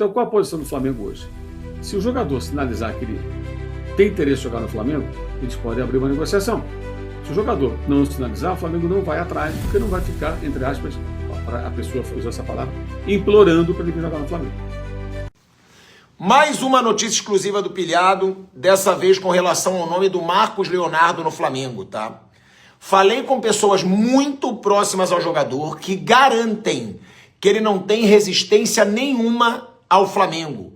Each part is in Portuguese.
Então, qual a posição do Flamengo hoje? Se o jogador sinalizar que ele tem interesse em jogar no Flamengo, eles podem abrir uma negociação. Se o jogador não sinalizar, o Flamengo não vai atrás, porque não vai ficar, entre aspas, a pessoa usar essa palavra, implorando para ele vir jogar no Flamengo. Mais uma notícia exclusiva do Pilhado, dessa vez com relação ao nome do Marcos Leonardo no Flamengo, tá? Falei com pessoas muito próximas ao jogador que garantem que ele não tem resistência nenhuma ao Flamengo,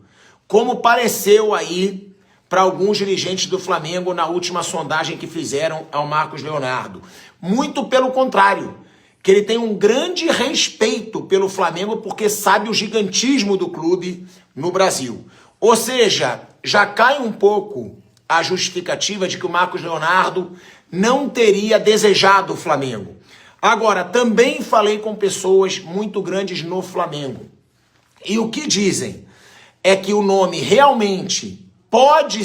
como pareceu aí para alguns dirigentes do Flamengo na última sondagem que fizeram ao Marcos Leonardo. Muito pelo contrário, que ele tem um grande respeito pelo Flamengo porque sabe o gigantismo do clube no Brasil. Ou seja, já cai um pouco a justificativa de que o Marcos Leonardo não teria desejado o Flamengo. Agora, também falei com pessoas muito grandes no Flamengo. E o que dizem é que o nome realmente pode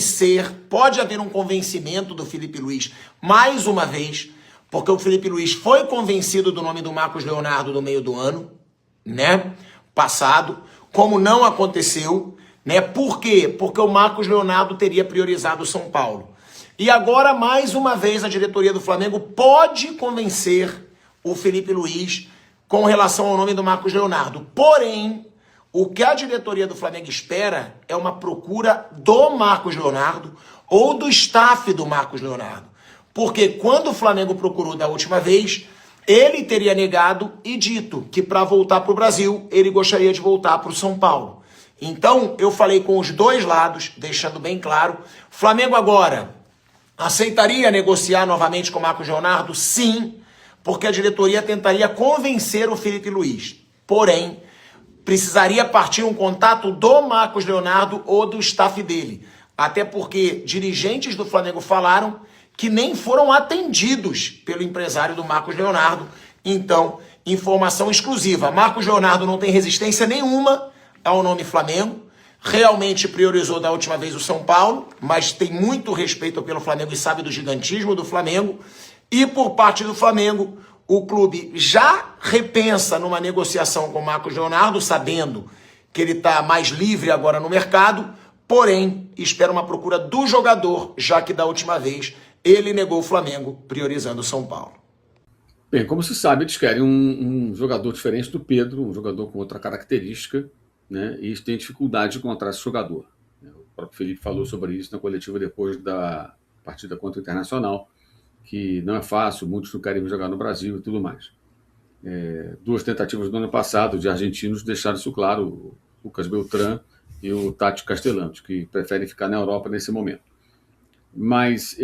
haver um convencimento do Felipe Luiz, mais uma vez, porque o Felipe Luiz foi convencido do nome do Marcos Leonardo no meio do ano, né, passado, como não aconteceu, né, por quê? Porque o Marcos Leonardo teria priorizado o São Paulo. E agora, mais uma vez, a diretoria do Flamengo pode convencer o Felipe Luiz com relação ao nome do Marcos Leonardo. Porém, o que a diretoria do Flamengo espera é uma procura do Marcos Leonardo ou do staff do Marcos Leonardo. Porque quando o Flamengo procurou da última vez, ele teria negado e dito que para voltar para o Brasil, ele gostaria de voltar para o São Paulo. Então, eu falei com os dois lados, deixando bem claro. Flamengo agora aceitaria negociar novamente com o Marcos Leonardo? Sim, porque a diretoria tentaria convencer o Felipe Luiz. Porém, precisaria partir um contato do Marcos Leonardo ou do staff dele. Até porque dirigentes do Flamengo falaram que nem foram atendidos pelo empresário do Marcos Leonardo. Então, informação exclusiva. Marcos Leonardo não tem resistência nenhuma ao nome Flamengo. Realmente priorizou da última vez o São Paulo, mas tem muito respeito pelo Flamengo e sabe do gigantismo do Flamengo. E por parte do Flamengo, o clube já repensa numa negociação com o Marcos Leonardo, sabendo que ele está mais livre agora no mercado, porém, espera uma procura do jogador, já que da última vez ele negou o Flamengo, priorizando o São Paulo. Bem, como se sabe, eles querem um jogador diferente do Pedro, um jogador com outra característica, né? E eles têm dificuldade de encontrar esse jogador. O próprio Felipe falou sobre isso na coletiva depois da partida contra o Internacional, que não é fácil, muitos não querem jogar no Brasil e tudo mais. Duas tentativas do ano passado de argentinos deixaram isso claro, o Lucas Beltrán e o Tati Castellanos, que preferem ficar na Europa nesse momento. Mas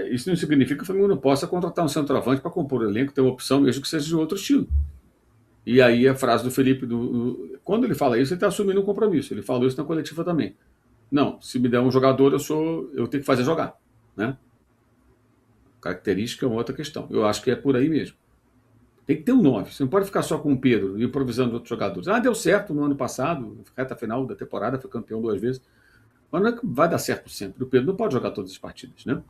isso não significa que o Flamengo não possa contratar um centroavante para compor o elenco, ter uma opção, mesmo que seja de outro estilo. E aí a frase do Felipe, quando ele fala isso, ele está assumindo um compromisso. Ele falou isso na coletiva também. Não, se me der um jogador, eu tenho que fazer jogar, né? Característica é uma outra questão. Eu acho que é por aí mesmo. Tem que ter um 9. Você não pode ficar só com o Pedro improvisando outros jogadores. Deu certo no ano passado, reta final da temporada, foi campeão 2 vezes. Mas não é que vai dar certo sempre. O Pedro não pode jogar todas as partidas, né?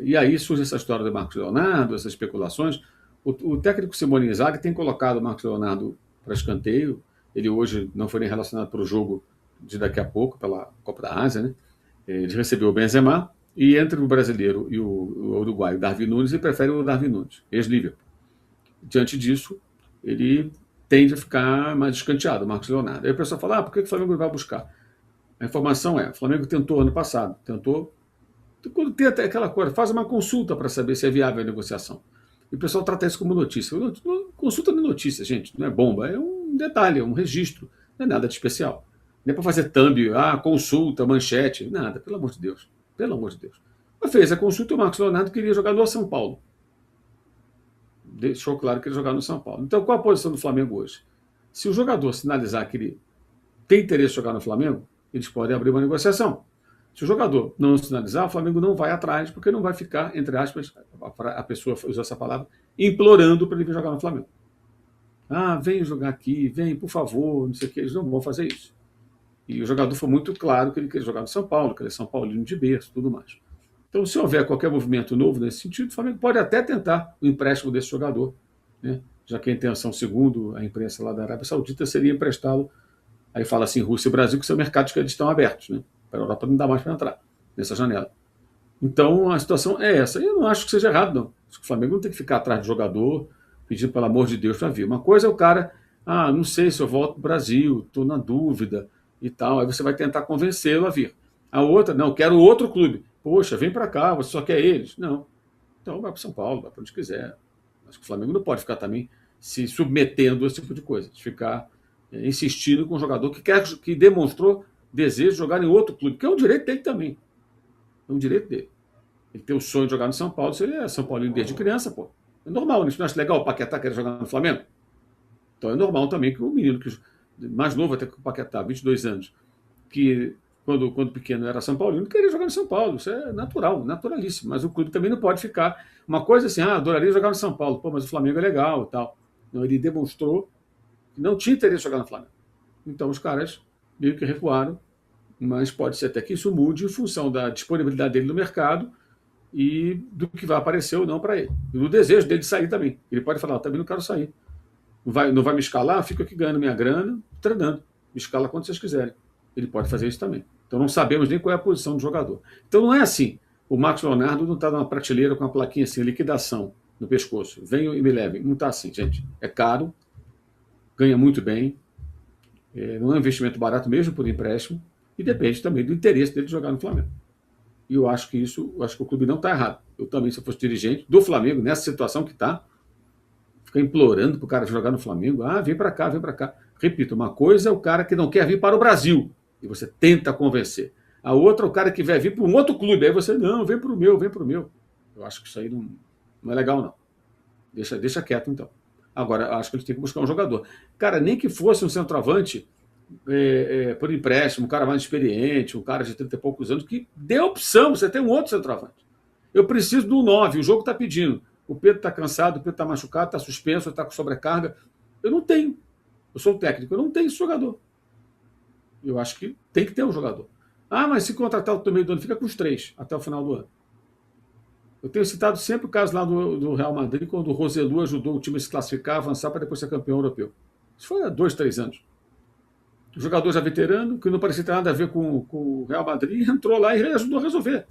E aí surge essa história do Marcos Leonardo, essas especulações. O técnico Simone Inzaghi tem colocado o Marcos Leonardo para escanteio. Ele hoje não foi nem relacionado para o jogo de daqui a pouco, pela Copa da Ásia, né? Ele recebeu o Benzema. E entre o brasileiro e o uruguaio, o Darwin Núñez, ele prefere o Darwin Núñez, ex-Liverpool. Diante disso, ele tende a ficar mais escanteado, o Marcos Leonardo. Aí a pessoa fala, por que o Flamengo vai buscar? A informação é, o Flamengo tentou ano passado, quando tem até aquela coisa, faz uma consulta para saber se é viável a negociação. E o pessoal trata isso como notícia. Consulta de notícia, gente, não é bomba, é um detalhe, é um registro, não é nada de especial. Não é para fazer thumb, consulta, manchete, nada, pelo amor de Deus. Pelo amor de Deus. Mas fez a consulta e o Marcos Leonardo queria jogar no São Paulo. Deixou claro que ele ia jogar no São Paulo. Então, qual a posição do Flamengo hoje? Se o jogador sinalizar que ele tem interesse em jogar no Flamengo, eles podem abrir uma negociação. Se o jogador não sinalizar, o Flamengo não vai atrás, porque não vai ficar, entre aspas, a pessoa usou essa palavra, implorando para ele vir jogar no Flamengo. Vem jogar aqui, vem, por favor, não sei o que, eles não vão fazer isso. E o jogador foi muito claro que ele queria jogar no São Paulo, que ele é São Paulino de berço, tudo mais. Então, se houver qualquer movimento novo nesse sentido, o Flamengo pode até tentar o empréstimo desse jogador, né? Já que a intenção, segundo a imprensa lá da Arábia Saudita, seria emprestá-lo Aí fala assim, Rússia e Brasil, que são mercados que eles estão abertos, né? Para a Europa não dá mais para entrar nessa janela. Então, a situação é essa. E eu não acho que seja errado, não. Acho que o Flamengo não tem que ficar atrás de jogador, pedindo, pelo amor de Deus, para vir. Uma coisa é o cara, não sei se eu volto para o Brasil, estou na dúvida e tal. Aí você vai tentar convencê-lo a vir. A outra, não, quero outro clube. Poxa, vem para cá, você só quer eles. Não. Então vai para São Paulo, vai para onde quiser. Acho que o Flamengo não pode ficar também se submetendo a esse tipo de coisa, de ficar insistindo com um jogador que demonstrou desejo de jogar em outro clube, que é um direito dele também. É um direito dele. Ele tem o sonho de jogar no São Paulo, se ele é São Paulino desde criança, pô. É normal, não acha legal o Paquetá querer jogar no Flamengo? Então é normal também que o menino, que mais novo até que o Paquetá, 22 anos, que quando pequeno era São Paulino, queria jogar no São Paulo. Isso é natural, naturalíssimo. Mas o clube também não pode ficar. Uma coisa assim, adoraria jogar no São Paulo, pô, mas o Flamengo é legal e tal. Não, ele demonstrou que não tinha interesse em jogar no Flamengo. Então os caras meio que recuaram, mas pode ser até que isso mude em função da disponibilidade dele no mercado e do que vai aparecer ou não para ele. E do desejo dele de sair também. Ele pode falar, também não quero sair. Não vai me escalar? Fico aqui ganhando minha grana, treinando. Me escala quando vocês quiserem. Ele pode fazer isso também. Então não sabemos nem qual é a posição do jogador. Então não é assim. O Marcos Leonardo não está numa prateleira com uma plaquinha assim, liquidação no pescoço. Venham e me levem. Não está assim, gente. É caro, ganha muito bem, não é um investimento barato mesmo por empréstimo, e depende também do interesse dele de jogar no Flamengo. E eu acho que o clube não está errado. Eu também, se eu fosse dirigente do Flamengo, nessa situação que está, ficar implorando para o cara jogar no Flamengo, vem para cá, vem para cá. Repito, uma coisa é o cara que não quer vir para o Brasil, e você tenta convencer. A outra é o cara que vai vir para um outro clube, aí você, não, vem para o meu, vem para o meu. Eu acho que isso aí não é legal, não. Deixa quieto, então. Agora, acho que eles têm que buscar um jogador. Cara, nem que fosse um centroavante por empréstimo, um cara mais experiente, um cara de 30 e poucos anos, que dê opção, você tem um outro centroavante. Eu preciso do 9, o jogo está pedindo. O Pedro está cansado, o Pedro está machucado, está suspenso, está com sobrecarga. Eu não tenho. Eu sou o técnico, eu não tenho esse jogador. Eu acho que tem que ter um jogador. Mas se contratar o meio do ano, fica com os 3 até o final do ano. Eu tenho citado sempre o caso lá do Real Madrid, quando o Roselu ajudou o time a se classificar, avançar para depois ser campeão europeu. Isso foi há 2, 3 anos. O jogador já veterano, que não parecia ter nada a ver com o Real Madrid, entrou lá e ajudou a resolver.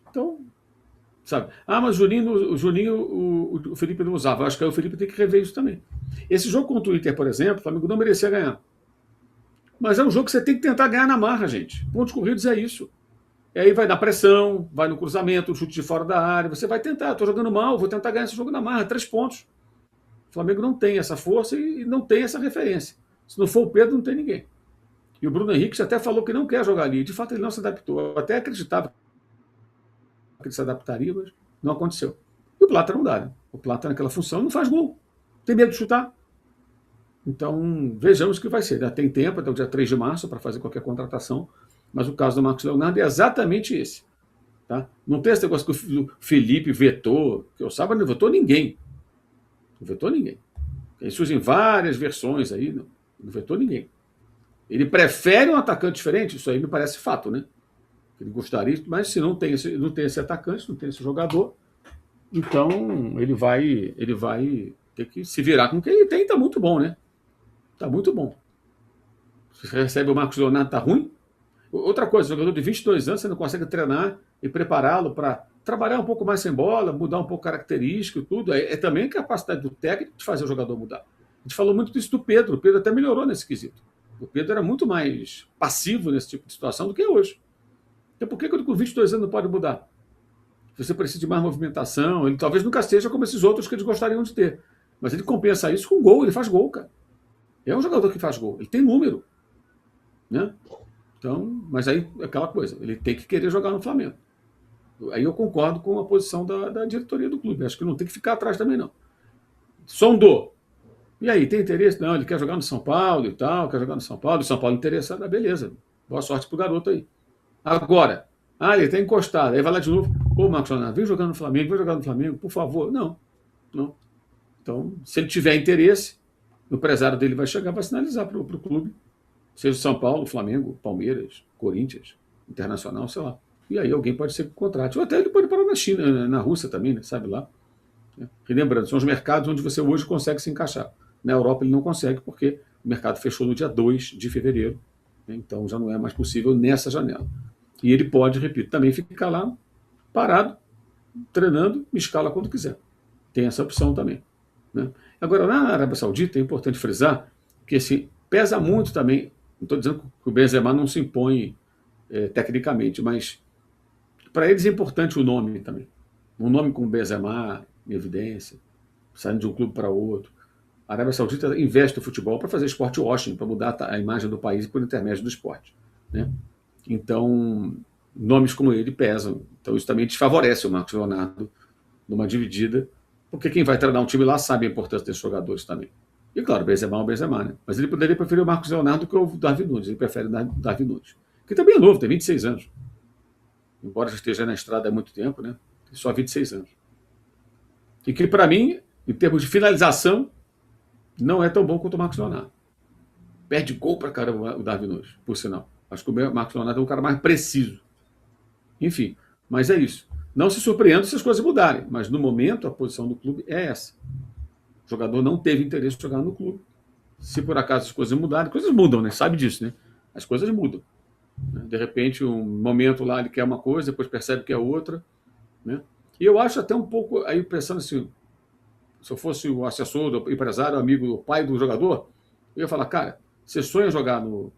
Então, sabe? Mas o Juninho, o Felipe não usava. Eu acho que aí o Felipe tem que rever isso também. Esse jogo contra o Inter, por exemplo, o Flamengo não merecia ganhar. Mas é um jogo que você tem que tentar ganhar na marra, gente. Pontos corridos é isso. E aí vai na pressão, vai no cruzamento, no chute de fora da área. Você vai tentar, estou jogando mal, vou tentar ganhar esse jogo na marra, 3 pontos. O Flamengo não tem essa força e não tem essa referência. Se não for o Pedro, não tem ninguém. E o Bruno Henrique até falou que não quer jogar ali. De fato, ele não se adaptou. Eu até acreditava que ele se adaptaria, mas não aconteceu. E o Plata não dá, né? O Plata naquela função não faz gol. Tem medo de chutar. Então, vejamos o que vai ser. Já tem tempo, até o dia 3 de março, para fazer qualquer contratação. Mas o caso do Marcos Leonardo é exatamente esse. Tá? Não tem esse negócio que o Felipe vetou, que eu saiba, não vetou ninguém. Não vetou ninguém. Eles surgem várias versões aí, não vetou ninguém. Ele prefere um atacante diferente, isso aí me parece fato, né? Ele gostaria, mas se não tem esse atacante, não tem esse jogador, então ele vai ter que se virar com quem ele tem, tá muito bom, né? Tá muito bom. Se você recebe o Marcos Leonardo, tá ruim. Outra coisa, jogador de 22 anos, você não consegue treinar e prepará-lo para trabalhar um pouco mais sem bola, mudar um pouco característico e tudo. É também capacidade do técnico de fazer o jogador mudar. A gente falou muito disso do Pedro. O Pedro até melhorou nesse quesito. O Pedro era muito mais passivo nesse tipo de situação do que é hoje. Então por que ele com 22 anos não pode mudar? Você precisa de mais movimentação. Ele talvez nunca seja como esses outros que eles gostariam de ter. Mas ele compensa isso com gol. Ele faz gol, cara. É um jogador que faz gol. Ele tem número. Né? Então, mas aí é aquela coisa. Ele tem que querer jogar no Flamengo. Aí eu concordo com a posição da diretoria do clube. Acho que não tem que ficar atrás também, não. Sondou. E aí, tem interesse? Não, ele quer jogar no São Paulo e tal, quer jogar no São Paulo. O São Paulo interessado, beleza. Boa sorte pro garoto aí. Agora, ele está encostado. Aí vai lá de novo. Marcos Leonardo, vem jogar no Flamengo, por favor. Não. Então, se ele tiver interesse, o empresário dele vai chegar, vai sinalizar para o clube. Seja São Paulo, Flamengo, Palmeiras, Corinthians, Internacional, sei lá. E aí alguém pode ser que contrate. Ou até ele pode parar na China, na Rússia também, né? Sabe lá. E lembrando, são os mercados onde você hoje consegue se encaixar. Na Europa ele não consegue, porque o mercado fechou no dia 2 de fevereiro, né? Então já não é mais possível nessa janela. E ele pode, repito, também ficar lá parado, treinando, me escala quando quiser. Tem essa opção também, né? Agora, na Arábia Saudita, é importante frisar que assim, pesa muito também. Não estou dizendo que o Benzema não se impõe tecnicamente, mas para eles é importante o nome também. Um nome como Benzema, em evidência, saindo de um clube para outro. A Arábia Saudita investe no futebol para fazer esporte washing, para mudar a imagem do país por intermédio do esporte, né? Então, nomes como ele pesam. Então, isso também desfavorece o Marcos Leonardo numa dividida, porque quem vai treinar um time lá sabe a importância desses jogadores também. E claro, o Benzema é o Benzema, né? Mas ele poderia preferir o Marcos Leonardo que o Darwin Nunes. Ele prefere o Darwin Nunes, que também é novo, tem 26 anos. Embora já esteja na estrada há muito tempo, né? Tem só 26 anos. E que, para mim, em termos de finalização, não é tão bom quanto o Marcos Leonardo. Perde gol para caramba o Darwin Nunes, por sinal. Acho que o Marcos Leonardo é um cara mais preciso. Enfim, mas é isso. Não se surpreenda se as coisas mudarem, mas no momento a posição do clube é essa. O jogador não teve interesse em jogar no clube. Se por acaso as coisas mudarem, coisas mudam, né? Sabe disso, né? As coisas mudam. De repente, um momento lá ele quer uma coisa, depois percebe que é outra, né? E eu acho até um pouco, aí pensando assim, se eu fosse o assessor, o empresário, o amigo, o pai do jogador, eu ia falar, cara, você sonha jogar no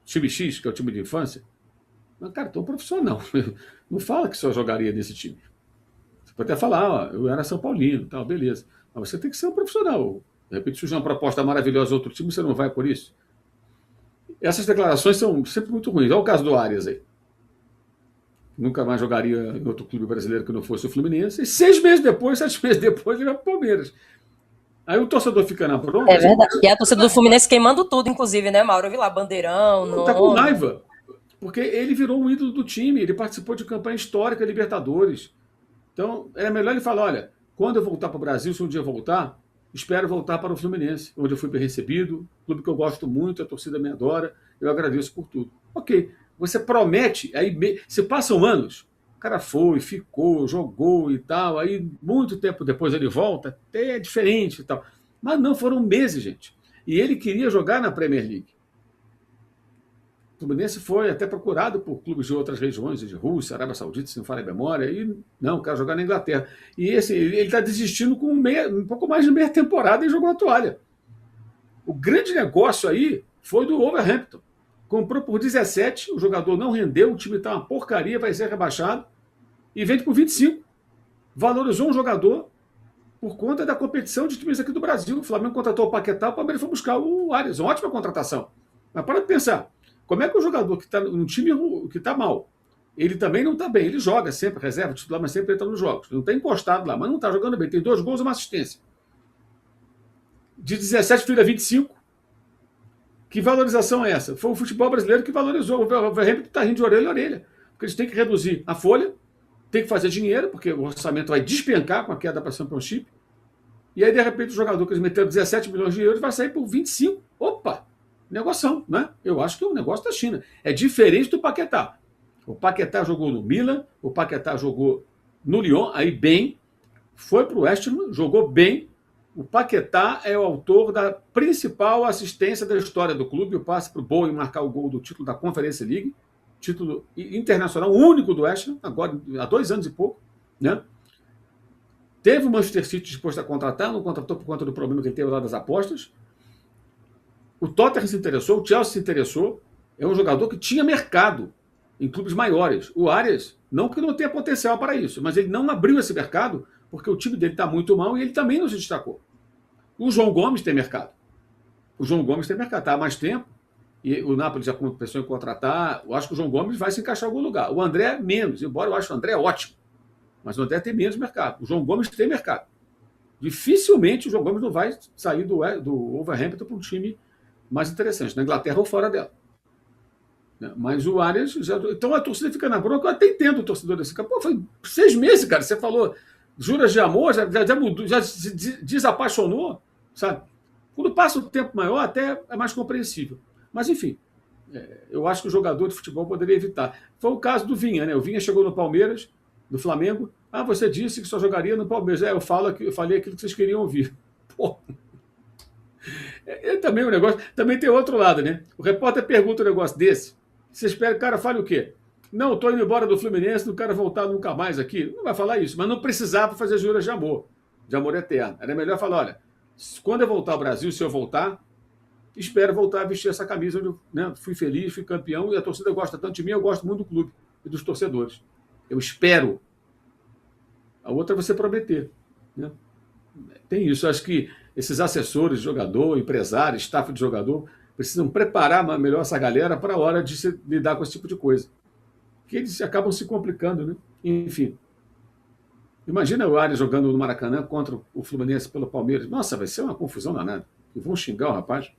time X, que é o time de infância? Mas, cara, tu é um profissional. Não fala que só jogaria nesse time. Você pode até falar, ó, eu era São Paulino, tal, beleza. Mas você tem que ser um profissional. De repente surge uma proposta maravilhosa outro time, você não vai por isso? Essas declarações são sempre muito ruins. Olha o caso do Arias aí. Nunca mais jogaria em outro clube brasileiro que não fosse o Fluminense. E 6 meses depois, 7 meses depois, ele vai para o Palmeiras. Aí o torcedor fica na bronca. É verdade. E a torcida do Fluminense queimando tudo, inclusive, né, Mauro? Eu vi lá, bandeirão, não tá com raiva. Porque ele virou um ídolo do time. Ele participou de campanha histórica Libertadores. Então, é melhor ele falar, olha, quando eu voltar para o Brasil, se um dia eu voltar, espero voltar para o Fluminense, onde eu fui bem recebido, clube que eu gosto muito, a torcida me adora, eu agradeço por tudo. Ok, você promete, aí se passam anos, o cara foi, ficou, jogou e tal, aí muito tempo depois ele volta, até é diferente e tal. Mas não, foram meses, gente. E ele queria jogar na Premier League. O Fluminense foi até procurado por clubes de outras regiões, de Rússia, Arábia Saudita, se não falha a memória, e não, quer jogar na Inglaterra. E ele está desistindo com um pouco mais de meia temporada e jogou a toalha. O grande negócio aí foi do Wolverhampton. Comprou por 17, o jogador não rendeu, o time está uma porcaria, vai ser rebaixado, e vende por 25. Valorizou um jogador por conta da competição de times aqui do Brasil. O Flamengo contratou o Paquetá, o Palmeiras foi buscar o Arias. Uma ótima contratação. Mas para pensar, como é que o jogador que está num time que está mal, ele também não está bem, ele joga sempre, reserva, titular, mas sempre entra nos jogos. Ele não está encostado lá, mas não está jogando bem. Tem 2 gols e uma assistência. De 17 vira 25. Que valorização é essa? Foi o futebol brasileiro que valorizou. O Wolverhampton está rindo de orelha a orelha. Porque eles têm que reduzir a folha, tem que fazer dinheiro, porque o orçamento vai despencar com a queda para a Championship. E aí, de repente, o jogador que eles meteram 17 milhões de euros vai sair por 25. Opa! Negoção, né? Eu acho que é um negócio da China. É diferente do Paquetá. O Paquetá jogou no Milan, o Paquetá jogou no Lyon, aí bem, foi para o West Ham, jogou bem. O Paquetá é o autor da principal assistência da história do clube, o passe para o Bowen marcar o gol do título da Conference League, título internacional único do West Ham, agora há 2 anos e pouco, né? Teve o Manchester City disposto a contratar, não contratou por conta do problema que ele teve lá das apostas. O Tottenham se interessou, o Chelsea se interessou. É um jogador que tinha mercado em clubes maiores. O Arias, não que não tenha potencial para isso, mas ele não abriu esse mercado porque o time dele está muito mal e ele também não se destacou. O João Gomes tem mercado. O João Gomes tem mercado, está há mais tempo. E o Napoli já pensou em contratar. Eu acho que o João Gomes vai se encaixar em algum lugar. O André, menos, embora eu ache o André ótimo. Mas o André tem menos mercado. O João Gomes tem mercado. Dificilmente o João Gomes não vai sair do Wolverhampton para um time mais interessante, na Inglaterra ou fora dela. Mas o Arias já... Então a torcida fica na bronca. Eu até entendo o torcedor desse cara. Pô, foi 6 meses, cara. Você falou juras de amor, já mudou, já se desapaixonou, sabe? Quando passa um tempo maior, até é mais compreensível. Mas, enfim, eu acho que o jogador de futebol poderia evitar. Foi o caso do Vinha, né? O Vinha chegou no Palmeiras, do Flamengo. Ah, você disse que só jogaria no Palmeiras. Eu falei aquilo que vocês queriam ouvir. Pô. Também o negócio. Também tem outro lado, né? O repórter pergunta um negócio desse. Você espera que o cara fale o quê? Não, estou indo embora do Fluminense, não quero voltar nunca mais aqui. Não vai falar isso, mas não precisava fazer juras de amor eterno. Era melhor falar: olha, quando eu voltar ao Brasil, se eu voltar, espero voltar a vestir essa camisa onde eu, né, fui feliz, fui campeão e a torcida gosta tanto de mim, eu gosto muito do clube e dos torcedores. Eu espero. A outra é você prometer, né? Tem isso. Eu acho que esses assessores de jogador, empresário, staff de jogador, precisam preparar melhor essa galera para a hora de se lidar com esse tipo de coisa. Que eles acabam se complicando, né? Enfim. Imagina o Arias jogando no Maracanã contra o Fluminense pelo Palmeiras. Nossa, vai ser uma confusão danada. E vão xingar o rapaz.